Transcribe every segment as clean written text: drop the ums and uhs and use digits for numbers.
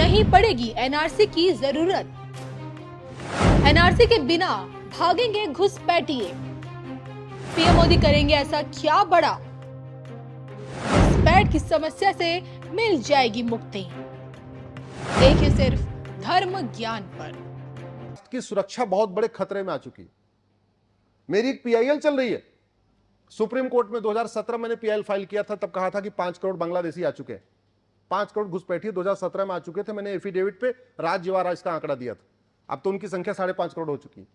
नहीं पड़ेगी एनआरसी की जरूरत। एनआरसी के बिना भागेंगे घुसपैठिए। पीएम मोदी करेंगे ऐसा क्या बड़ा, घुसपैठ की समस्या से मिल जाएगी मुक्ति। देखिए सिर्फ धर्म ज्ञान पर। की सुरक्षा बहुत बड़े खतरे में आ चुकी है। मेरी एक पीआईएल चल रही है सुप्रीम कोर्ट में। 2017 मैंने पीआईएल फाइल किया था, तब कहा था कि 5 करोड़ बांग्लादेशी आ चुके हैं, 5 करोड़ घुसपैठिए 2017 में आ चुके थे। मैंने एफिडेविट पे राज्यवार इसका आंकड़ा दिया था। अब तो उनकी संख्या 5.5 करोड़ हो चुकी है।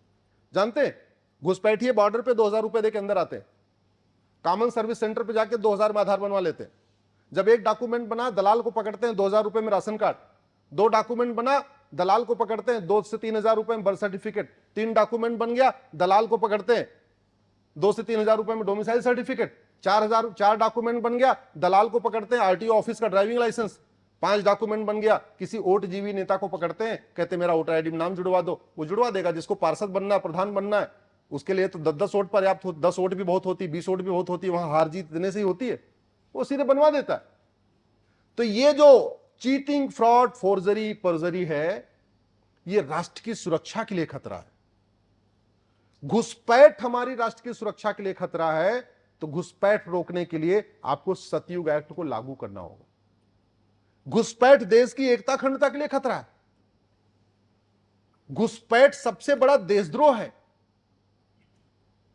जानते हैं, घुसपैठिए बॉर्डर पे 2000 रुपए देके अंदर आते हैं, कॉमन सर्विस सेंटर पे जाके 2000 में आधार बनवा लेते हैं। जब एक डॉक्यूमेंट बना, दलाल को पकड़ते हैं 2000 रुपए में राशन कार्ड। 2 डॉक्यूमेंट बना, दलाल को पकड़ते हैं 2 से 3 हजार रुपए में बर्थ सर्टिफिकेट। 3 डॉक्यूमेंट बन गया, दलाल को पकड़ते हैं 2 से 3 हजार रुपए में डोमिसाइल सर्टिफिकेट। 4 डॉक्यूमेंट बन गया, दलाल को पकड़ते हैं आरटीओ ऑफिस का ड्राइविंग लाइसेंस। 5 डॉक्यूमेंट बन गया, किसी वोट जीवी नेता को पकड़ते हैं, कहते मेरा वोटर आईडी में नाम जुड़वा दो। वो जुड़वा देगा। जिसको पार्षद बनना है, प्रधान बनना है, उसके लिए तो 10-10 वोट पर्याप्त हो, 10 वोट भी बहुत होती, 20 वोट भी बहुत होती, वहां हार जीत देने से ही होती है, वो सीधे बनवा देता है। तो ये जो चीटिंग, फ्रॉड, फोर्जरी, परजरी है, ये राष्ट्र की सुरक्षा के लिए खतरा है। घुसपैठ हमारी राष्ट्र की सुरक्षा के लिए खतरा है। तो घुसपैठ रोकने के लिए आपको सतयुग एक्ट को लागू करना होगा। घुसपैठ देश की एकता अखंडता के लिए खतरा है। घुसपैठ सबसे बड़ा देशद्रोह है।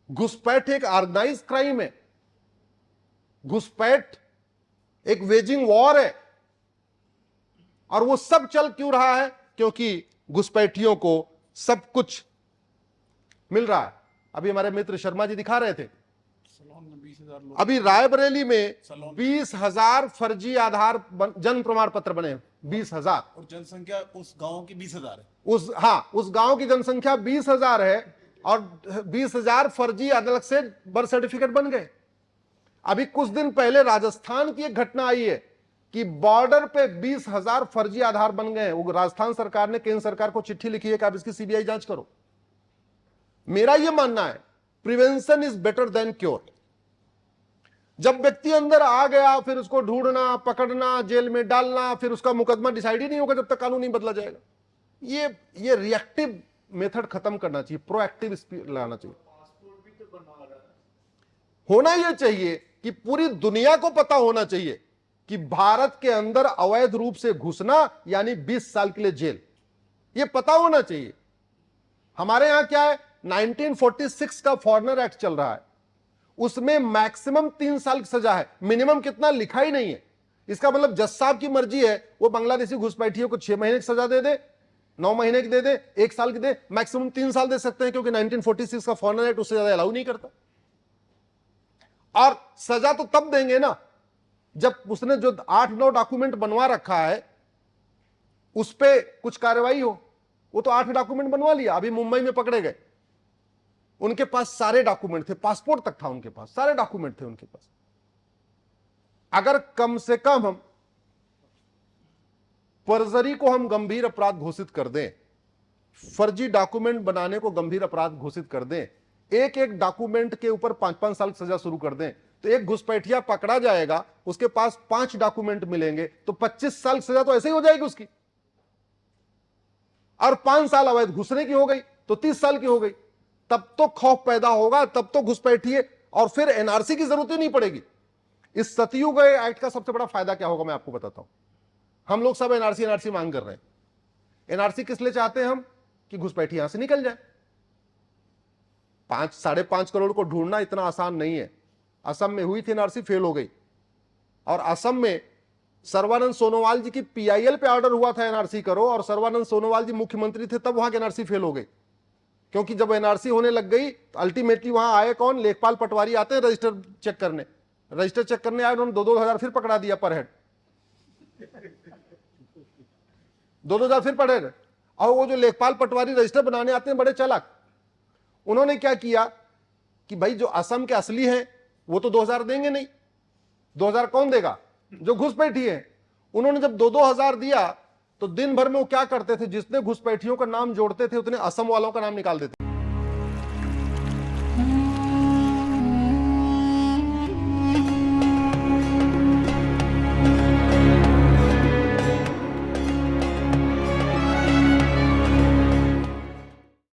घुसपैठ एक ऑर्गेनाइज क्राइम है। घुसपैठ एक वेजिंग वॉर है। और वो सब चल क्यों रहा है? क्योंकि घुसपैठियों को सब कुछ मिल रहा है। अभी हमारे मित्र शर्मा जी दिखा रहे थे, अभी रायबरेली में 20,000 फर्जी आधार जन्म प्रमाण पत्र बने। 20,000 और जनसंख्या उस गांव की 20,000 है। उस गांव की जनसंख्या 20,000 है और 20,000 फर्जी अलग से बर्थ सर्टिफिकेट बन गए। अभी कुछ दिन पहले राजस्थान की एक घटना आई है कि बॉर्डर पे 20,000 फर्जी आधार बन गए। वो राजस्थान सरकार ने केंद्र सरकार को चिट्ठी लिखी है कि आप इसकी सीबीआई जांच करो। मेरा यह मानना है, prevention is better than cure. जब व्यक्ति अंदर आ गया, फिर उसको ढूंढना, पकड़ना, जेल में डालना, फिर उसका मुकदमा डिसाइड ही नहीं होगा जब तक कानून नहीं बदला जाएगा। ये रिएक्टिव मेथड खत्म करना चाहिए, प्रोएक्टिव लाना चाहिए। होना यह चाहिए कि पूरी दुनिया को पता होना चाहिए कि भारत के अंदर अवैध रूप से घुसना यानी 20 साल के लिए जेल, यह पता होना चाहिए। हमारे यहां क्या है, 1946 का फॉरेनर एक्ट चल रहा है, उसमें मैक्सिमम 3 साल की सजा है, मिनिमम कितना लिखा ही नहीं है। इसका मतलब जज साहब की मर्जी है, वो बांग्लादेशी घुसपैठियों को 6 महीने की सजा दे दे, 9 महीने की दे दे, 1 साल की दे, मैक्सिमम 3 साल दे सकते हैं, क्योंकि 1946 का फॉरेनर एक्ट उससे ज्यादा अलाउ नहीं करता। और सजा तो तब देंगे ना जब उसने जो 8-9 डॉक्यूमेंट बनवा रखा है उस पर कुछ कार्रवाई हो। वो तो 8 डॉक्यूमेंट बनवा लिया, अभी मुंबई में पकड़े गए, उनके पास सारे डॉक्यूमेंट थे, पासपोर्ट तक था उनके पास, सारे डॉक्यूमेंट थे उनके पास। अगर कम से कम हम फर्जरी को हम गंभीर अपराध घोषित कर दें, फर्जी डॉक्यूमेंट बनाने को गंभीर अपराध घोषित कर दें, एक एक डॉक्यूमेंट के ऊपर 5-5 साल की सजा शुरू कर दें, तो एक घुसपैठिया पकड़ा जाएगा, उसके पास 5 डॉक्यूमेंट मिलेंगे, तो 25 साल की सजा तो ऐसे ही हो जाएगी उसकी। और 5 साल अवैध घुसने की हो गई तो 30 साल की हो गई। तब तो खौफ पैदा होगा, तब तो घुसपैठिए, और फिर एनआरसी की जरूरत ही नहीं पड़ेगी। इस सतयुग एक्ट का सबसे बड़ा फायदा क्या होगा मैं आपको बताता हूं। हम लोग सब एनआरसी मांग कर रहे हैं। एनआरसी किस लिए चाहते हैं हम? कि घुसपैठिए यहां से निकल जाए। 5-5.5 करोड़ को ढूंढना इतना आसान नहीं है। असम में हुई थी एनआरसी, फेल हो गई। और असम में सर्बानंद सोनोवाल जी की पीआईएल पे ऑर्डर हुआ था एनआरसी करो, और सर्बानंद सोनोवाल जी मुख्यमंत्री थे तब वहां की एनआरसी फेल हो गई। क्योंकि जब एनआरसी होने लग गई तो अल्टीमेटली वहां आए कौन? लेखपाल पटवारी आते हैं रजिस्टर चेक करने। रजिस्टर चेक करने आए, उन्होंने 2-2 हजार फिर पकड़ा दिया पर हेड। 2-2 हजार फिर पड़े। और वो जो लेखपाल पटवारी रजिस्टर बनाने आते हैं बड़े चालाक, उन्होंने क्या किया कि भाई जो असम के असली हैं वो तो 2,000 देंगे नहीं। 2,000 कौन देगा? जो घुसपैठी है। उन्होंने जब 2-2 हजार दिया तो दिन भर में वो क्या करते थे, जितने घुसपैठियों का नाम जोड़ते थे उतने असम वालों का नाम निकाल देते।